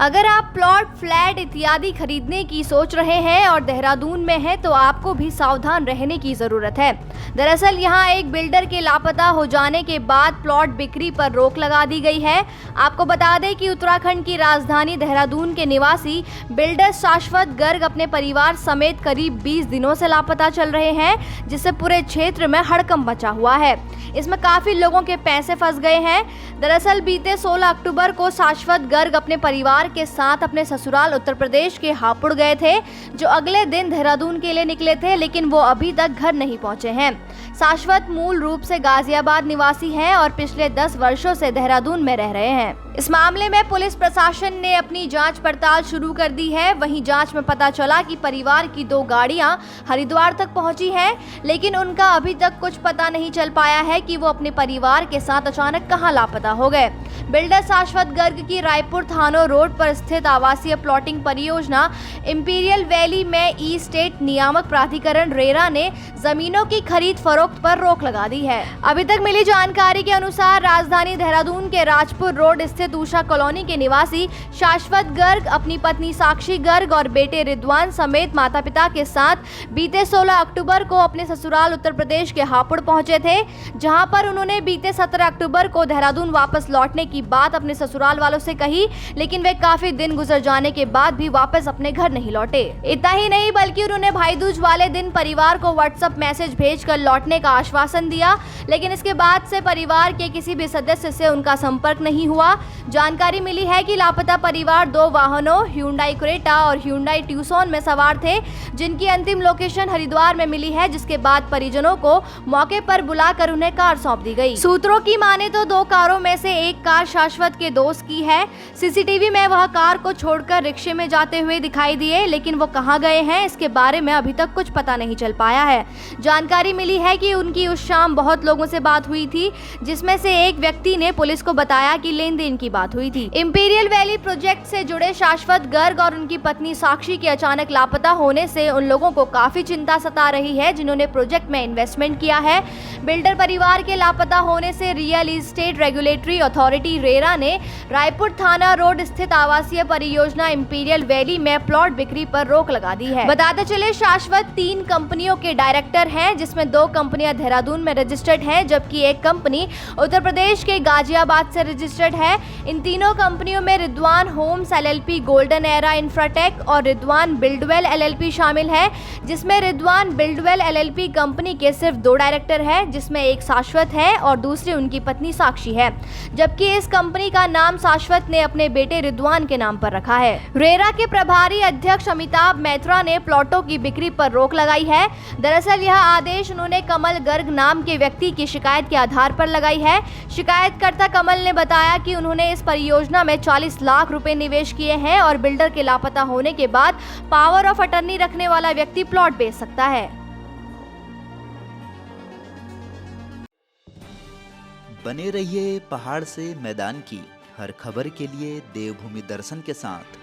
अगर आप plot, flat इत्यादि खरीदने की सोच रहे हैं और देहरादून में हैं तो आपको भी सावधान रहने की जरूरत है। दरअसल यहां एक बिल्डर के लापता हो जाने के बाद प्लॉट बिक्री पर रोक लगा दी गई है। आपको बता दें कि उत्तराखंड की राजधानी देहरादून के निवासी बिल्डर शाश्वत गर्ग अपने परिवार समेत करीब 20 दिनों से लापता चल रहे हैं, जिससे पूरे क्षेत्र में हड़कंप मचा हुआ है। इसमें काफी लोगों के पैसे फंस गए हैं। दरअसल बीते 16 अक्टूबर को शाश्वत गर्ग अपने परिवार के साथ अपने ससुराल उत्तर प्रदेश के हापुड़ गए थे, जो अगले दिन देहरादून के लिए निकले थे, लेकिन वो अभी तक घर नहीं पहुंचे हैं। शाश्वत मूल रूप से गाजियाबाद निवासी हैं और पिछले 10 वर्षों से देहरादून में रह रहे हैं। इस मामले में पुलिस प्रशासन ने अपनी जांच पड़ताल शुरू कर दी है। वहीं जांच में पता चला कि परिवार की 2 गाड़ियां हरिद्वार तक पहुंची हैं, लेकिन उनका अभी तक कुछ पता नहीं चल पाया है कि वो अपने परिवार के साथ अचानक कहां लापता हो गए। बिल्डर शाश्वत गर्ग की रायपुर थानो रोड पर स्थित आवासीय प्लॉटिंग परियोजना इंपीरियल वैली में ई स्टेट नियामक प्राधिकरण रेरा ने जमीनों की खरीद फरोख्त पर रोक लगा दी है। अभी तक मिली जानकारी के अनुसार राजधानी देहरादून के राजपुर रोड स्थित उषा कॉलोनी के निवासी शाश्वत गर्ग अपनी पत्नी साक्षी गर्ग और बेटे रिद्वान समेत माता पिता के साथ बीते 16 अक्टूबर को अपने ससुराल उत्तर प्रदेश के हापुड़ पहुंचे थे, जहां पर उन्होंने बीते 17 अक्टूबर को देहरादून वापस लौटने की बात अपने ससुराल वालों से कही, लेकिन वे काफी दिन गुजर जाने के बाद भी वापस अपने घर नहीं लौटे। इतना ही नहीं बल्कि उन्होंने भाई दूज वाले दिन परिवार को व्हाट्सएप मैसेज भेजकर लौटने का आश्वासन दिया, लेकिन इसके बाद से परिवार के किसी भी सदस्य से उनका संपर्क नहीं हुआ। जानकारी मिली है कि लापता परिवार 2 वाहनों ह्यूंडई क्रेटा और ह्यूंडई ट्यूसॉन में सवार थे, जिनकी अंतिम लोकेशन हरिद्वार में मिली है, जिसके बाद परिजनों को मौके पर बुलाकर उन्हें कार सौंप दी गई। सूत्रों की माने तो 2 कारों में से एक कार शाश्वत के दोस्त की है। सीसीटीवी में वह कार को छोड़कर रिक्शे में जाते हुए दिखाई दिए, लेकिन वो कहां गए हैं इसके बारे में अभी तक कुछ पता नहीं चल पाया है। जानकारी मिली है कि उनकी उस शाम बहुत लोगों से बात हुई थी, जिसमें से एक व्यक्ति ने पुलिस को बताया कि लेन देन की बात हुई थी। इंपीरियल वैली प्रोजेक्ट से जुड़े शाश्वत गर्ग और उनकी पत्नी साक्षी के अचानक लापता होने से उन लोगों को काफी चिंता सता रही है, जिन्होंने प्रोजेक्ट में इन्वेस्टमेंट किया है। बिल्डर परिवार के लापता होने से real estate regulatory authority RERA ने रायपुर थाना रोड स्थित आवासीय परियोजना इंपीरियल वैली में प्लॉट बिक्री पर रोक लगा दी है। बताते चले शाश्वत 3 कंपनियों के डायरेक्टर हैं, जिसमें 2 कंपनियां देहरादून में रजिस्टर्ड हैं, जबकि एक कंपनी उत्तर प्रदेश के गाजियाबाद से रजिस्टर्ड है। इन तीनों कंपनियों में Ridhwan Homes LLP, Golden Era Infratech और रिद्वान बिल्डवेल एलएलपी शामिल है, जिसमें रिद्वान बिल्डवेल एलएलपी कंपनी के सिर्फ 2 डायरेक्टर हैं, जिसमें एक शाश्वत है और दूसरी उनकी पत्नी साक्षी है, जबकि इस कंपनी का नाम शाश्वत ने अपने बेटे रिद्वान के नाम पर रखा है। रेरा के प्रभारी अध्यक्ष अमिताभ मैत्रा ने प्लॉटों की बिक्री पर रोक लगाई है। दरअसल यह आदेश उन्होंने कमल गर्ग नाम के व्यक्ति की शिकायत के आधार पर लगाई है। शिकायतकर्ता कमल ने बताया कि उन्होंने इस परियोजना में 40 लाख रुपए निवेश किए हैं और बिल्डर के लापता होने के बाद पावर ऑफ अटर्नी रखने वाला व्यक्ति प्लॉट बेच सकता है। बने रहिए पहाड़ से मैदान की हर खबर के लिए देवभूमि दर्शन के साथ।